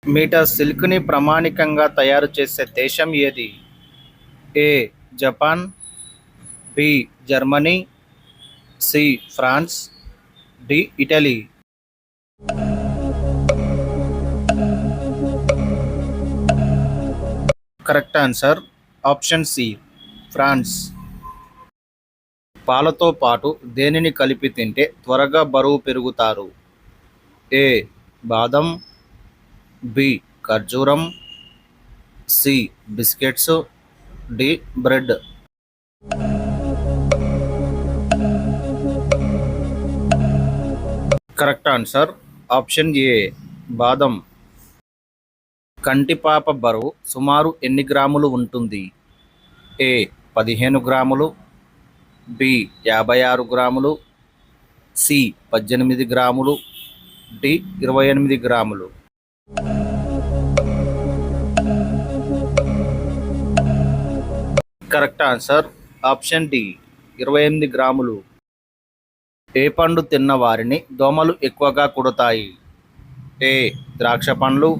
Metre సిల్క్‌ని ప్రామాణికంగా తయారు చేసే దేశం ఏది? A. Japan, B. Germany, C. France, D. Italy. Correct answer option C France. పాలతో పాటు దేనిని కలిపి తింటే త్వరగా బరువు పెరుగుతారు? ఏ. బాదం, బి. ఖర్జూరం, C. Biscuits, D. Bread. Correct answer option A బాదం. కంటిపాప బరువు సుమారు ఎన్ని గ్రాములు ఉంటుంది? ఏ. 15 గ్రాములు, బి. 56 గ్రాములు, సి. 18 గ్రాములు, డి. 28 గ్రాములు. కరెక్ట్ ఆన్సర్ ఆప్షన్ డి 28 గ్రాములు. ఏ పండు తిన్న వారిని దోమలు ఎక్కువగా కుడతాయి? ఏ. ద్రాక్ష పండ్లు,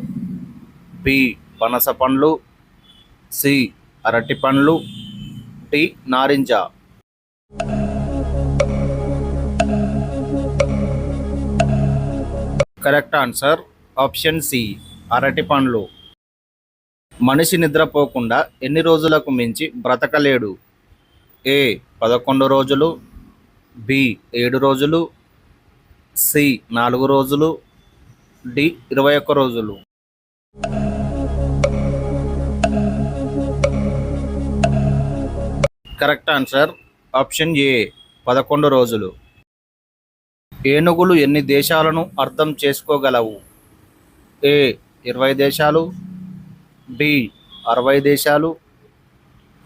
బి. పనస పండ్లు, సి. అరటి పండ్లు, డి. నారింజ. కరెక్ట్ ఆన్సర్ ఆప్షన్ సి అరటి పండ్లు. మనిషి నిద్రపోకుండా ఎన్ని రోజులకు మించి బ్రతకలేడు? ఏ. 11 రోజులు, బి. 7 రోజులు, సి. 4 రోజులు, డి. 21 రోజులు. కరెక్ట్ ఆన్సర్ ఆప్షన్ ఏ 11 రోజులు. ఏనుగులు ఎన్ని దేశాలను అర్థం చేసుకోగలవు? ఏ. 20 దేశాలు, బి. 60 దేశాలు,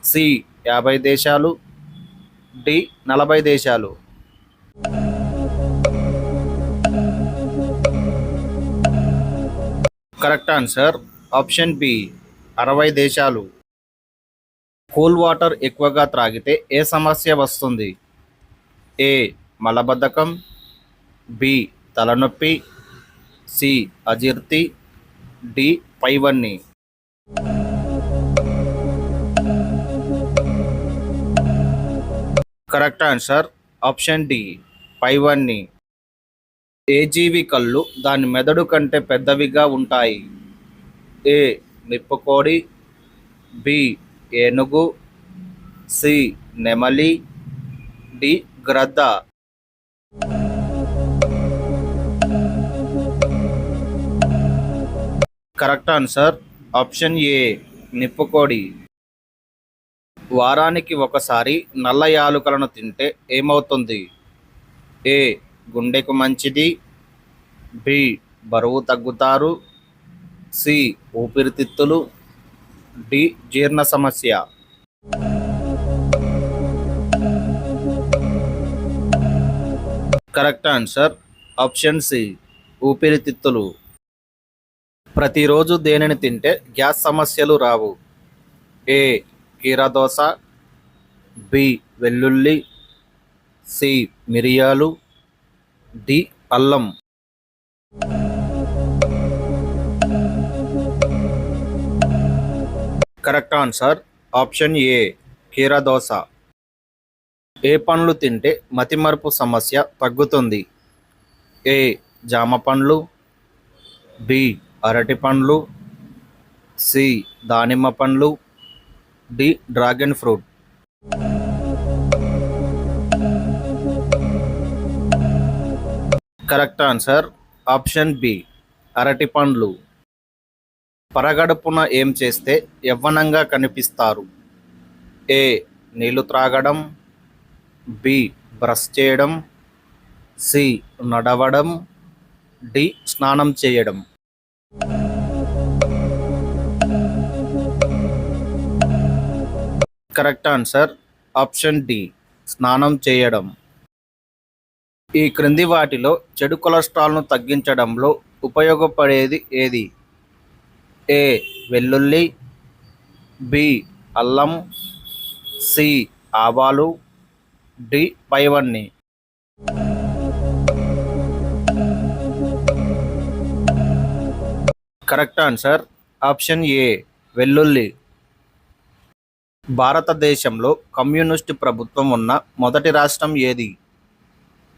సి. 50 దేశాలు, డి. 40 దేశాలు. కరెక్ట్ ఆన్సర్ ఆప్షన్ బి 60 దేశాలు. కూల్ వాటర్ ఎక్కువగా త్రాగితే ఏ సమస్య వస్తుంది? ఏ. మలబద్ధకం, బి. తలనొప్పి, సి. అజీర్తి, డి. పైవన్నీ. కరెక్ట్ ఆన్సర్ ఆప్షన్ డి పైవన్నీ. ఏ జీవి కళ్ళు దాని మెదడు కంటే పెద్దవిగా ఉంటాయి? ఏ. నిప్పుకోడి, బి. ఏనుగు, సి. నెమలి, డి. గ్రద్ద. కరెక్ట్ ఆన్సర్ ఆప్షన్ ఏ నిప్పుకోడి. వారానికి ఒకసారి నల్ల యాలుకలను తింటే ఏమవుతుంది? ఏ. గుండెకు మంచిది, బి. బరువు తగ్గుతారు, సి. ఊపిరితిత్తులు, డి. జీర్ణ సమస్య. కరెక్ట్ ఆన్సర్ ఆప్షన్ సి ఊపిరితిత్తులు. ప్రతిరోజు దేనిని తింటే గ్యాస్ సమస్యలు రావు? ఏ. కీరదోస, బి. వెల్లుల్లి, సి. మిరియాలు, డి. అల్లం. కరెక్ట్ ఆన్సర్ ఆప్షన్ ఏ కీరదోస. ఏ పండ్లు తింటే మతిమరుపు సమస్య తగ్గుతుంది? ఏ. జామ పండ్లు, బి. అరటి పండ్లు, సి. దానిమ్మ పండ్లు, D. Dragon fruit. Correct answer option B అరటి పండ్లు. పరగడుపున ఏం చేస్తే యవ్వనంగా కనిపిస్తారు? ఏ. నీళ్లు త్రాగడం, బి. బ్రష్ చేయడం, సి. నడవడం, డి. స్నానం చేయడం. కరెక్ట్ ఆన్సర్ ఆప్షన్ డి స్నానం చేయడం. ఈ క్రింది వాటిలో చెడు కొలెస్ట్రాల్ను తగ్గించడంలో ఉపయోగపడేది ఏది? ఏ. వెల్లుల్లి, బి. అల్లం, సి. ఆవాలు, డి. పైవన్నీ. కరెక్ట్ ఆన్సర్ ఆప్షన్ ఏ వెల్లుల్లి. భారతదేశంలో కమ్యూనిస్టు ప్రభుత్వం ఉన్న మొదటి రాష్ట్రం ఏది?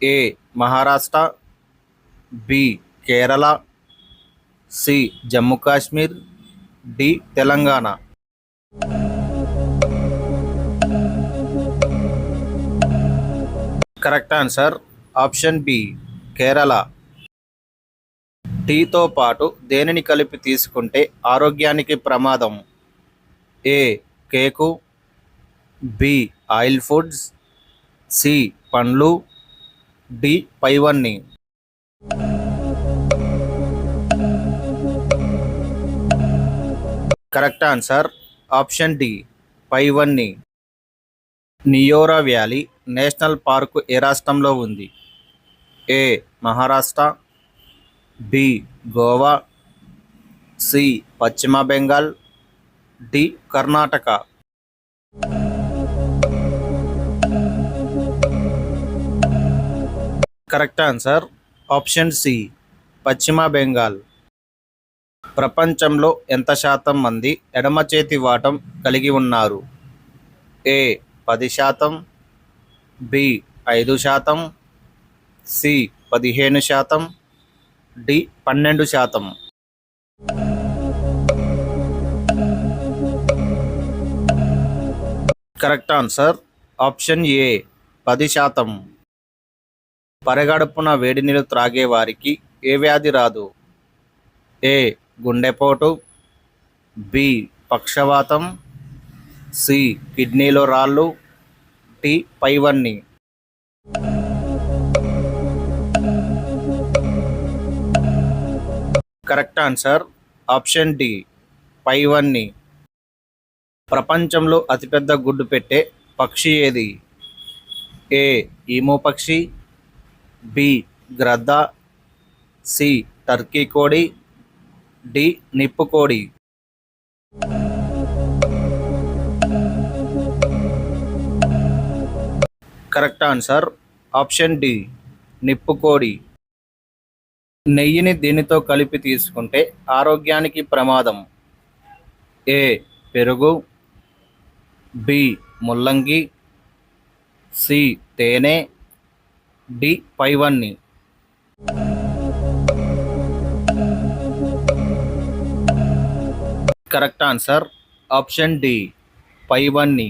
A Maharashtra, B Kerala, C Jammu Kashmir, D Telangana. Correct answer option B Kerala. టీతో పాటు దేనిని కలిపి తీసుకుంటే ఆరోగ్యానికి ప్రమాదం? A cake, B oil foods, C పండ్లు, డి పైవన్నీ. కరెక్ట్ ఆన్సర్ ఆప్షన్ డి పైవన్నీ. నియోరా వ్యాలీ నేషనల్ పార్కు ఏ రాష్ట్రంలో ఉంది? A Maharashtra, B Goa, C Paschim Bengal, D Karnataka. Correct answer option C Paschim Bengal. ప్రపంచంలో ఎంత శాతం మంది ఎడమ చేతి వాటం కలిగి ఉన్నారు? A 10%, B 5%, C 15%, D 12%. Correct answer option A 10%. పరగడుపున వేడి నీళ్ళు త్రాగే వారికి ఏ వ్యాధి రాదు? ఏ గుండెపోటు, బి పక్షవాతం, సి కిడ్నీలో రాళ్ళు, డి పైవన్నీ. కరెక్ట్ ఆన్సర్ ఆప్షన్ డి పైవన్నీ. ప్రపంచంలో అతిపెద్ద గుడ్డు పెట్టే పక్షి ఏది? ఏ ఈము పక్షి, బి గ్రద్ద, సి టర్కీ కోడి, డి నిప్పు కోడి. కరెక్ట్ ఆన్సర్ ఆప్షన్ డి నిప్పు కోడి. నెయ్యిని దీనితో కలిపి తీసుకుంటే ఆరోగ్యానికి ప్రమాదం? ఏ పెరుగు, బి ముల్లంగి, సి తేనె, డి పైవన్నీ. కరెక్ట్ ఆన్సర్ ఆప్షన్ డి పైవన్నీ.